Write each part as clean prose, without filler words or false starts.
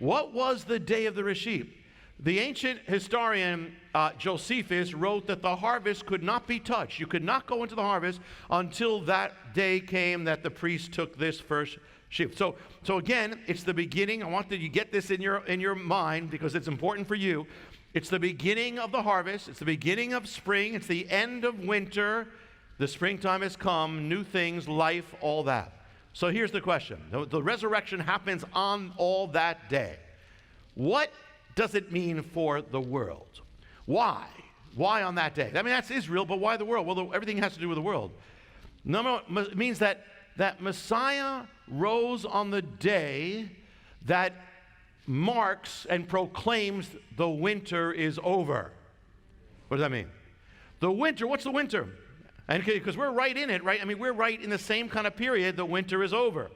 What was the day of the Reshit? The ancient historian Josephus wrote that the harvest could not be touched. You could not go into the harvest until that day came that the priest took this first sheaf. So again, it's the beginning. I want that you get this in your mind because it's important for you. It's the beginning of the harvest. It's the beginning of spring. It's the end of winter. The springtime has come, new things, life, all that. So here's the question. The resurrection happens on all that day. What does it mean for the world? Why? Why on that day? I mean, that's Israel, but why the world? Well, everything has to do with the world. Number one, it means that Messiah rose on the day that marks and proclaims the winter is over. What does that mean? The winter, what's the winter? And because we're right in it, right? I mean, we're right in the same kind of period. The winter is over.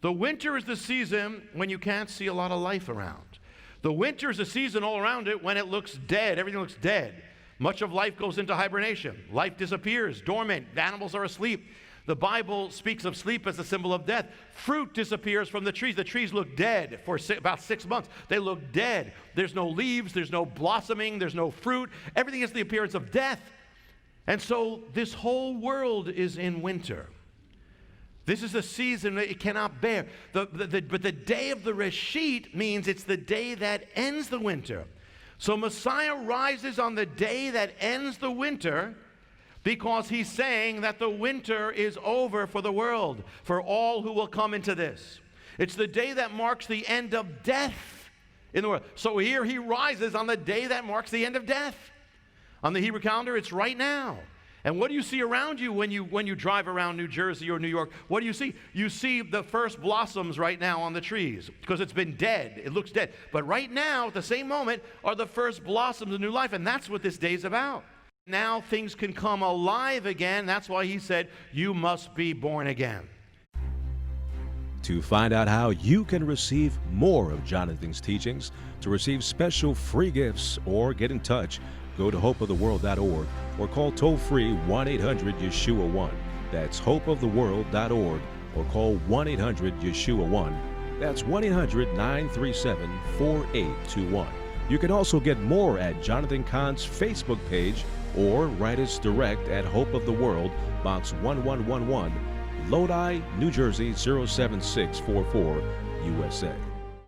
The winter is the season when you can't see a lot of life around. The winter is the season all around it when it looks dead. Everything looks dead. Much of life goes into hibernation. Life disappears, dormant. The animals are asleep. The Bible speaks of sleep as a symbol of death. Fruit disappears from the trees. The trees look dead for about 6 months. They look dead. There's no leaves. There's no blossoming. There's no fruit. Everything has the appearance of death. And so this whole world is in winter. This is a season that it cannot bear. But the day of the Reshit means it's the day that ends the winter. So Messiah rises on the day that ends the winter because he's saying that the winter is over for the world, for all who will come into this. It's the day that marks the end of death in the world. So here he rises on the day that marks the end of death. On the Hebrew calendar, it's right now. And what do you see around you when you drive around New Jersey or New York? What do you see? You see the first blossoms right now on the trees because it's been dead. It looks dead. But right now, at the same moment, are the first blossoms of new life. And that's what this day is about. Now things can come alive again. That's why he said, you must be born again. To find out how you can receive more of Jonathan's teachings, to receive special free gifts, or get in touch, go to hopeoftheworld.org or call toll-free 1-800-YESHUA-1. That's hopeoftheworld.org or call 1-800-YESHUA-1. That's 1-800-937-4821. You can also get more at Jonathan Cahn's Facebook page or write us direct at Hope of the World, Box 1111, Lodi, New Jersey 07644, USA.